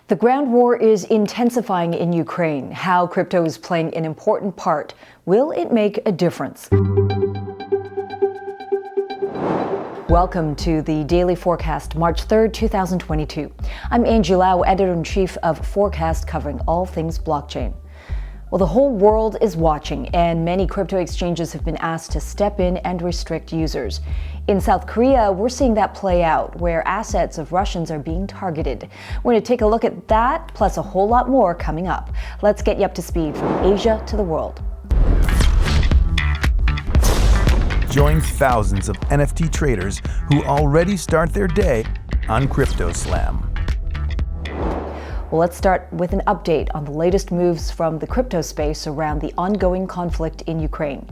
The ground war is intensifying in Ukraine. How crypto is playing an important part. Will it make a difference? Welcome to the Daily Forkast, March 3rd, 2022. I'm Angie Lau, Editor-in-Chief of Forkast, covering all things blockchain. Well, the whole world is watching, and many crypto exchanges have been asked to step in and restrict users. In South Korea, we're seeing that play out, where assets of Russians are being targeted. We're going to take a look at that, plus a whole lot more coming up. Let's get you up to speed from Asia to the world. Join thousands of NFT traders who already start their day on CryptoSlam. Well, let's start with an update on the latest moves from the crypto space around the ongoing conflict in Ukraine.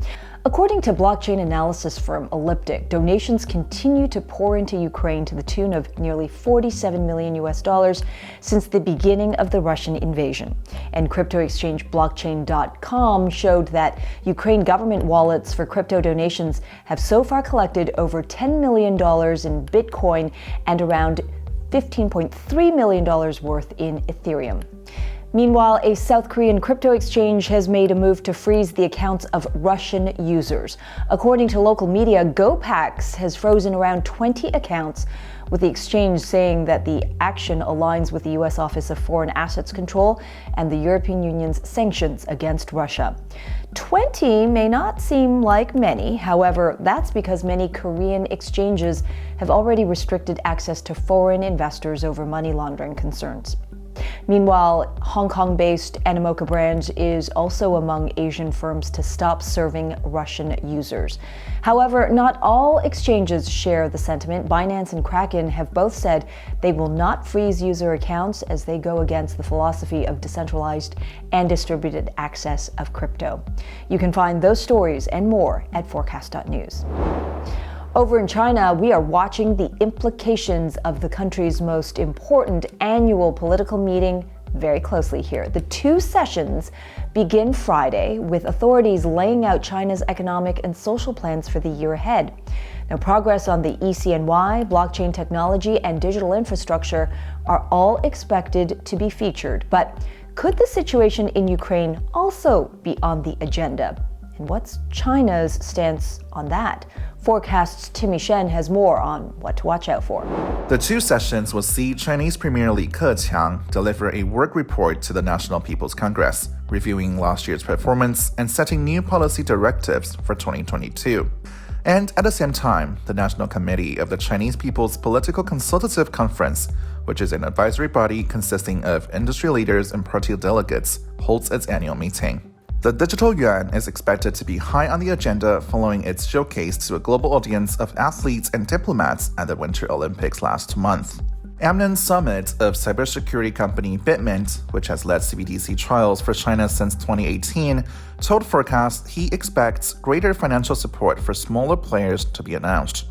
According to blockchain analysis firm Elliptic, donations continue to pour into Ukraine to the tune of nearly $47 million since the beginning of the Russian invasion. And crypto exchange blockchain.com showed that Ukraine government wallets for crypto donations have so far collected over $10 million in Bitcoin and around $15.3 million worth in Ethereum. Meanwhile, a South Korean crypto exchange has made a move to freeze the accounts of Russian users. According to local media, Gopax has frozen around 20 accounts, with the exchange saying that the action aligns with the U.S. Office of Foreign Assets Control and the European Union's sanctions against Russia. 20 may not seem like many. However, that's because many Korean exchanges have already restricted access to foreign investors over money laundering concerns. Meanwhile, Hong Kong-based Animoca Brands is also among Asian firms to stop serving Russian users. However, not all exchanges share the sentiment. Binance and Kraken have both said they will not freeze user accounts as they go against the philosophy of decentralized and distributed access of crypto. You can find those stories and more at forecast.news. Over in China, we are watching the implications of the country's most important annual political meeting very closely here. The two sessions begin Friday, with authorities laying out China's economic and social plans for the year ahead. Now, progress on the ECNY, blockchain technology, and digital infrastructure are all expected to be featured. But could the situation in Ukraine also be on the agenda? And what's China's stance on that? Forecast's Timmy Shen has more on what to watch out for. The two sessions will see Chinese Premier Li Keqiang deliver a work report to the National People's Congress, reviewing last year's performance and setting new policy directives for 2022. And at the same time, the National Committee of the Chinese People's Political Consultative Conference, which is an advisory body consisting of industry leaders and party delegates, holds its annual meeting. The digital yuan is expected to be high on the agenda following its showcase to a global audience of athletes and diplomats at the Winter Olympics last month. Amnon Samid of cybersecurity company Bitmint, which has led CBDC trials for China since 2018, told Forecast he expects greater financial support for smaller players to be announced,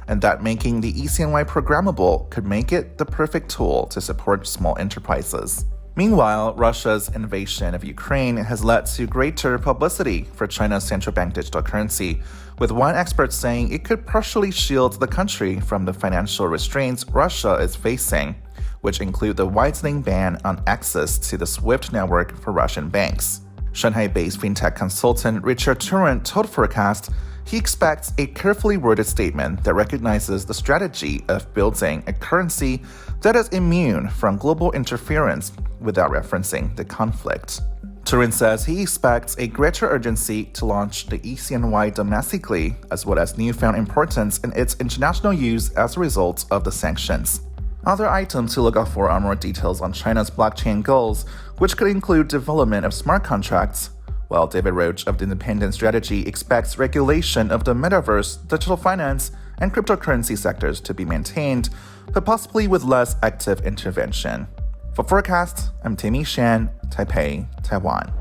and that making the ECNY programmable could make it the perfect tool to support small enterprises. Meanwhile, Russia's invasion of Ukraine has led to greater publicity for China's central bank digital currency, with one expert saying it could partially shield the country from the financial restraints Russia is facing, which include the widening ban on access to the SWIFT network for Russian banks. Shanghai-based fintech consultant Richard Turrin told Forecast he expects a carefully worded statement that recognizes the strategy of building a currency that is immune from global interference without referencing the conflict. Turrin says he expects a greater urgency to launch the ECNY domestically, as well as newfound importance in its international use as a result of the sanctions. Other items to look out for are more details on China's blockchain goals, which could include development of smart contracts, while David Roche of the Independent Strategy expects regulation of the Metaverse, digital finance, and cryptocurrency sectors to be maintained, but possibly with less active intervention. For Forecast, I'm Timmy Shan, Taipei, Taiwan.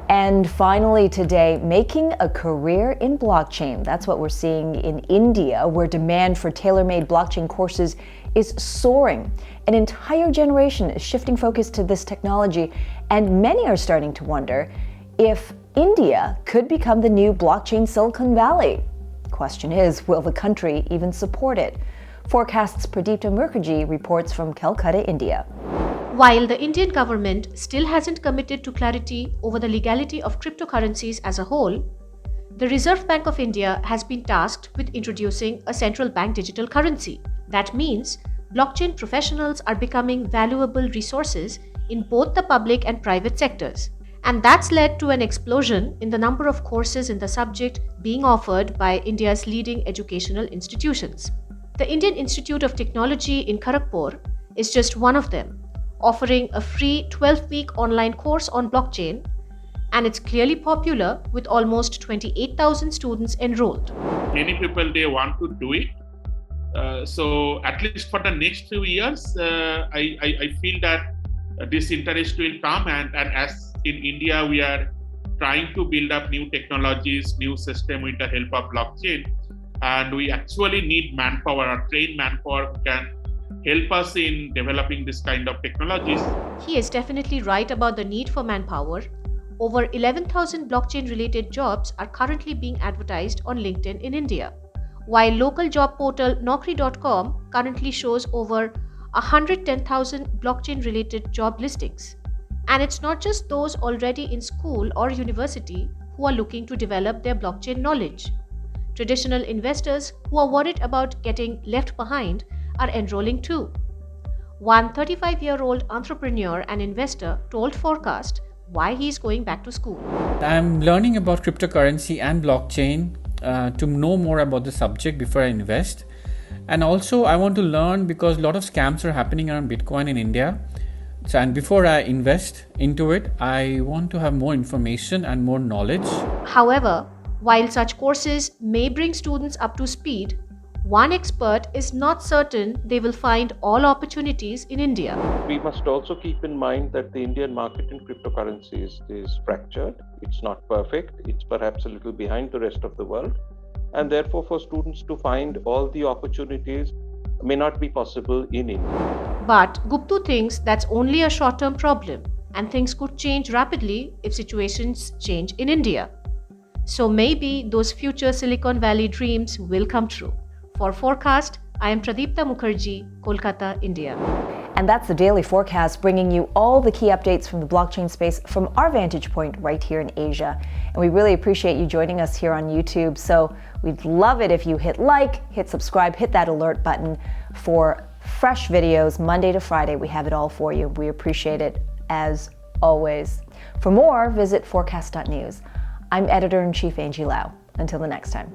And finally today, making a career in blockchain. That's what we're seeing in India, where demand for tailor-made blockchain courses is soaring. An entire generation is shifting focus to this technology, and many are starting to wonder if India could become the new blockchain Silicon Valley. Question is, will the country even support it? Forecast's Pradipta Mukherjee reports from Calcutta, India. While the Indian government still hasn't committed to clarity over the legality of cryptocurrencies as a whole, the Reserve Bank of India has been tasked with introducing a central bank digital currency. That means blockchain professionals are becoming valuable resources in both the public and private sectors. And that's led to an explosion in the number of courses in the subject being offered by India's leading educational institutions. The Indian Institute of Technology in Kharagpur is just one of them, offering a free 12-week online course on blockchain, and it's clearly popular with almost 28,000 students enrolled. Many people, they want to do it. So at least for the next few years, I feel that this interest will come, and as in India, we are trying to build up new technologies, new system with the help of blockchain, and we actually need manpower, or trained manpower who can help us in developing this kind of technologies. He is definitely right about the need for manpower. Over 11,000 blockchain-related jobs are currently being advertised on LinkedIn in India, while local job portal Naukri.com currently shows over 110,000 blockchain-related job listings. And it's not just those already in school or university who are looking to develop their blockchain knowledge. Traditional investors who are worried about getting left behind are enrolling too. One 35-year-old entrepreneur and investor told Forkast why he is going back to school. I'm learning about cryptocurrency and blockchain to know more about the subject before I invest. And also I want to learn because a lot of scams are happening around Bitcoin in India. And before I invest into it, I want to have more information and more knowledge. However, while such courses may bring students up to speed, one expert is not certain they will find all opportunities in India. We must also keep in mind that the Indian market in cryptocurrencies is fractured. It's not perfect. It's perhaps a little behind the rest of the world. And therefore, for students to find all the opportunities may not be possible in India. But Guptu thinks that's only a short-term problem, and things could change rapidly if situations change in India. So maybe those future Silicon Valley dreams will come true. For Forkast, I am Pradeepta Mukherjee, Kolkata, India. And that's the Daily Forkast, bringing you all the key updates from the blockchain space from our vantage point right here in Asia. And we really appreciate you joining us here on YouTube. So we'd love it if you hit like, hit subscribe, hit that alert button for fresh videos Monday to Friday. We have it all for you. We appreciate it as always. For more, visit forecast.news. I'm Editor-in-Chief Angie Lau. Until the next time.